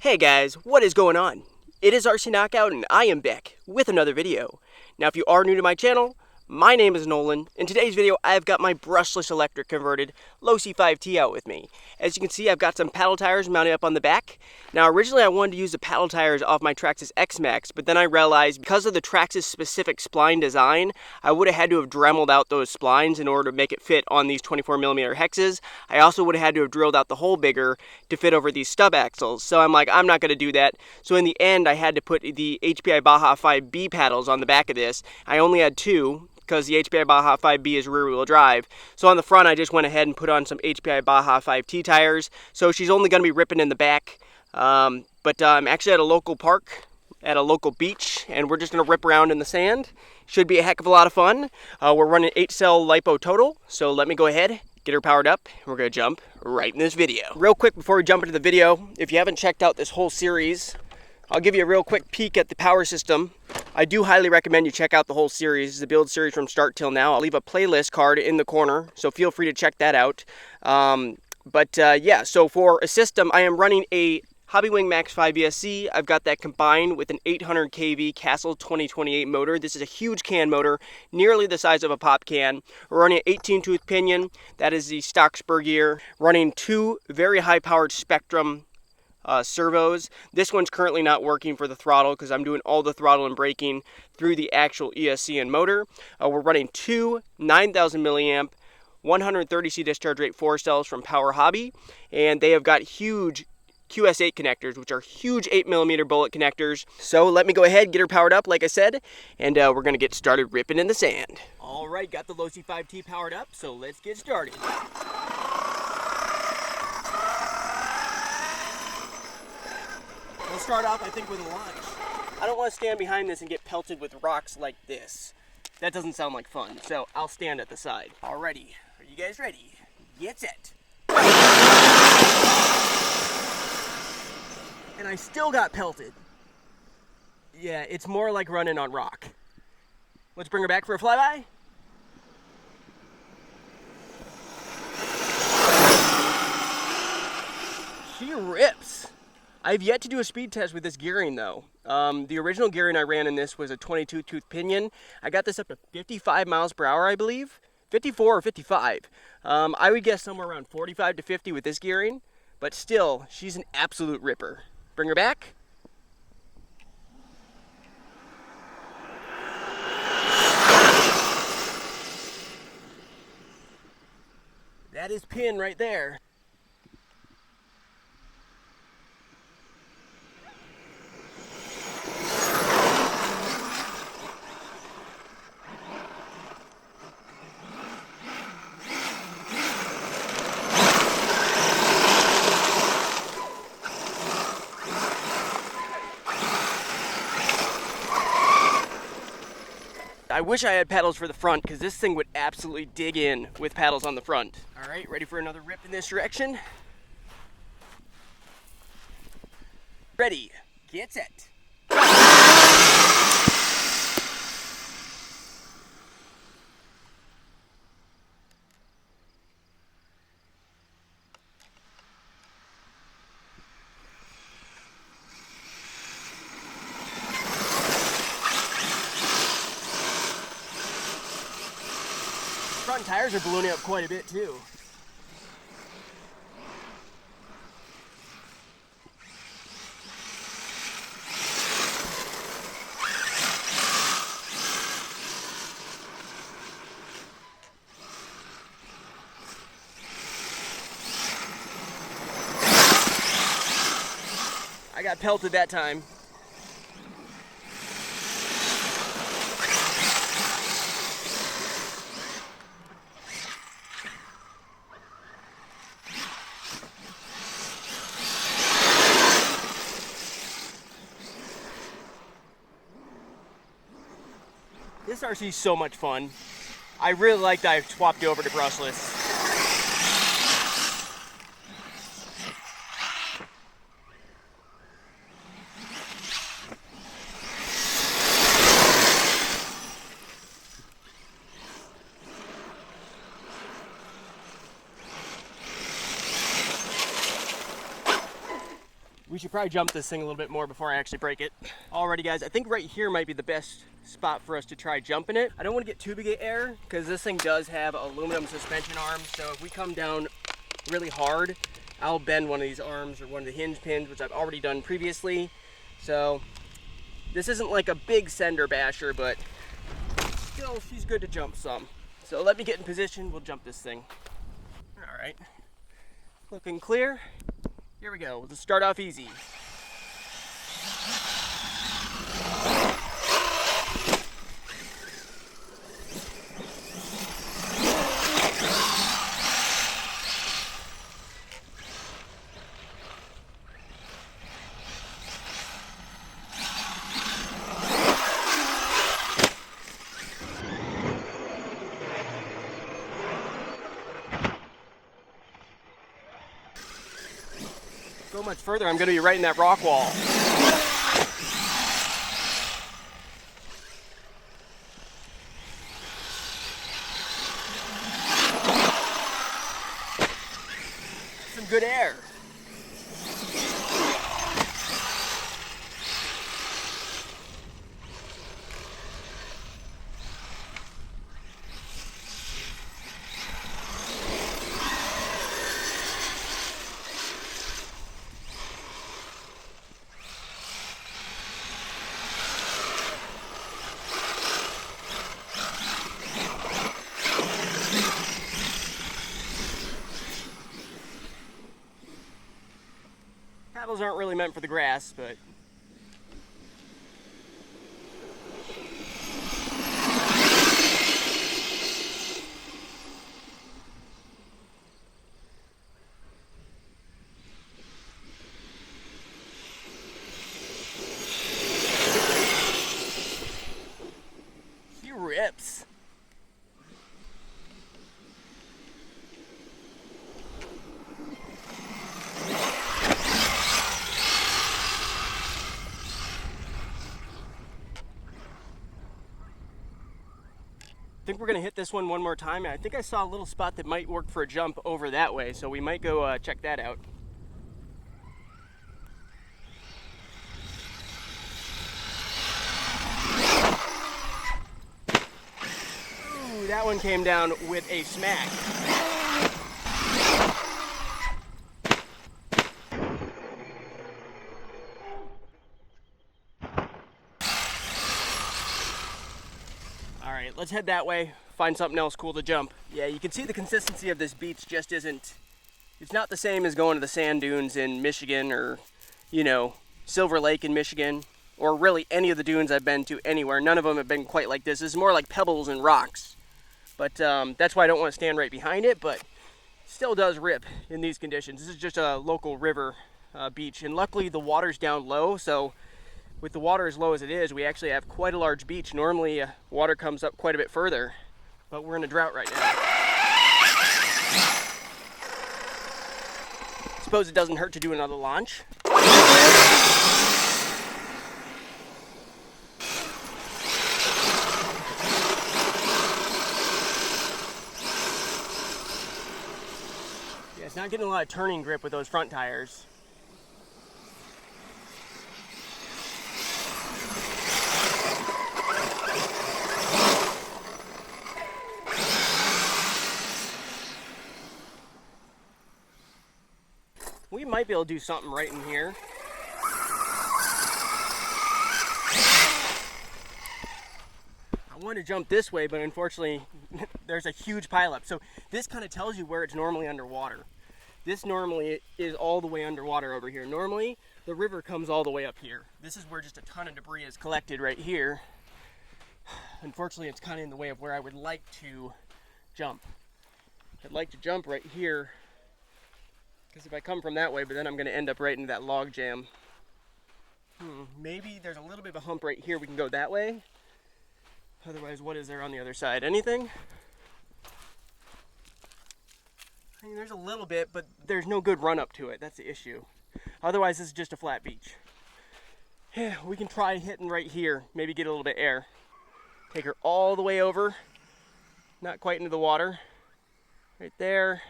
Hey guys, what is going on? It is RC Knockout and I am back with another video. Now if you are new to my channel, my name is Nolan. In today's video I've got my Brushless Electric Converted Losi 5T out with me. As you can see, I've got some paddle tires mounted up on the back. Now originally I wanted to use the paddle tires off my Traxxas X-Max, but then I realized because of the Traxxas specific spline design, I would have had to have dremeled out those splines in order to make it fit on these 24mm hexes. I also would have had to have drilled out the hole bigger to fit over these stub axles. So I'm like, I'm not going to do that. So in the end I had to put the HPI Baja 5B paddles on the back of this. I only had two, because the HPI Baja 5B is rear-wheel drive. So on the front, I just went ahead and put on some HPI Baja 5T tires. So she's only going to be ripping in the back. But I'm actually at a local park, at a local beach, and we're just going to rip around in the sand. Should be a heck of a lot of fun. We're running 8-cell LiPo total, so let me go ahead, get her powered up, and we're going to jump right in this video. Real quick before we jump into the video, if you haven't checked out this whole series, I'll give you a real quick peek at the power system. I do highly recommend you check out the whole series, the build series from start till now. I'll leave a playlist card in the corner, so feel free to check that out. Yeah, so for a system, I am running a Hobbywing Max 5 ESC. I've got that combined with an 800 kV Castle 2028 motor. This is a huge can motor, nearly the size of a pop can. We're running an 18-tooth pinion. That is the stock spur gear. Running two very high-powered Spectrum servos. This one's currently not working for the throttle because I'm doing all the throttle and braking through the actual ESC and motor. We're running two 9,000 milliamp 130C discharge rate 4 cells from Power Hobby, and they have got huge QS8 connectors, which are huge 8mm bullet connectors. So let me go ahead, get her powered up like I said, and we're going to get started ripping in the sand. Alright, got the Losi 5T powered up, so let's get started. We'll start off, I think, with a launch. I don't want to stand behind this and get pelted with rocks like this. That doesn't sound like fun, so I'll stand at the side. Alrighty, are you guys ready? Get set. And I still got pelted. Yeah, it's more like running on rock. Let's bring her back for a flyby. She rips. I've yet to do a speed test with this gearing though. The original gearing I ran in this was a 22-tooth pinion. I got this up to 55 miles per hour, I believe. 54 or 55. I would guess somewhere around 45 to 50 with this gearing, but still, she's an absolute ripper. Bring her back. That is pin right there. I wish I had paddles for the front because this thing would absolutely dig in with paddles on the front. All right, ready for another rip in this direction? Ready, get set. Front tires are ballooning up quite a bit too. I got pelted that time. This RC is so much fun. I really like that I've swapped over to brushless. We should probably jump this thing a little bit more before I actually break it. Alrighty guys, I think right here might be the best spot for us to try jumping it. I don't want to get too big of air because this thing does have aluminum suspension arms, so if we come down really hard, I'll bend one of these arms or one of the hinge pins, which I've already done previously. So this isn't like a big sender basher, but still she's good to jump some. So let me get in position, we'll jump this thing. Alright, looking clear. Here we go, let's start off easy. Go much further, I'm going to be right in that rock wall. Some good air. Paddles aren't really meant for the grass, but he rips. I think we're going to hit this one more time. I think I saw a little spot that might work for a jump over that way, so we might go check that out. Ooh, that one came down with a smack. Alright, let's head that way, find something else cool to jump. Yeah, you can see the consistency of this beach just isn't, it's not the same as going to the sand dunes in Michigan or, you know, Silver Lake in Michigan, or really any of the dunes I've been to anywhere. None of them have been quite like this. This is more like pebbles and rocks. But that's why I don't want to stand right behind it, but still does rip in these conditions. This is just a local river beach, and luckily the water's down low, so with the water as low as it is, we actually have quite a large beach. Normally, water comes up quite a bit further, but we're in a drought right now. Suppose it doesn't hurt to do another launch. Yeah, it's not getting a lot of turning grip with those front tires. We might be able to do something right in here. I want to jump this way, but unfortunately there's a huge pileup. So this kind of tells you where it's normally underwater. This normally is all the way underwater over here. Normally the river comes all the way up here. This is where just a ton of debris is collected right here. Unfortunately, it's kind of in the way of where I would like to jump. I'd like to jump right here, because if I come from that way, but then I'm going to end up right into that log jam. Maybe there's a little bit of a hump right here. We can go that way. Otherwise, what is there on the other side? Anything? I mean, there's a little bit, but there's no good run up to it. That's the issue. Otherwise, this is just a flat beach. Yeah, we can try hitting right here. Maybe get a little bit of air. Take her all the way over. Not quite into the water. Right there.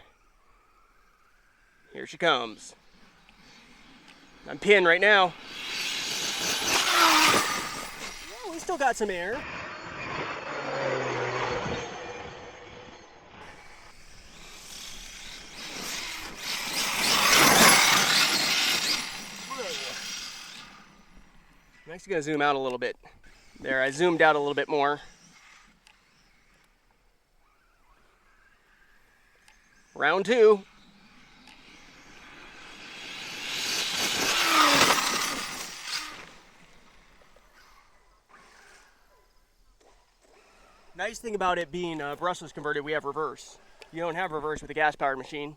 Here she comes. I'm peeing right now. Well, we still got some air. I'm actually going to zoom out a little bit. There, I zoomed out a little bit more. Round 2. Nice thing about it being brushless converted, we have reverse. You don't have reverse with a gas-powered machine.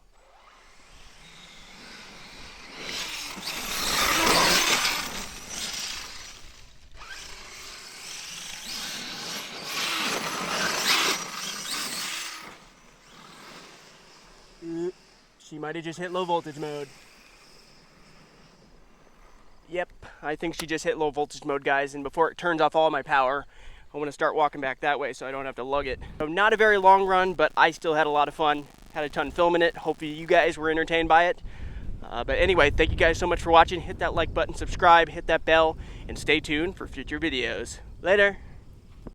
She might have just hit low voltage mode. Yep, I think she just hit low voltage mode, guys, and before it turns off all my power, I want to start walking back that way so I don't have to lug it. So not a very long run, but I still had a lot of fun. Had a ton filming it. Hopefully you guys were entertained by it. But anyway, thank you guys so much for watching. Hit that like button, subscribe, hit that bell, and stay tuned for future videos. Later.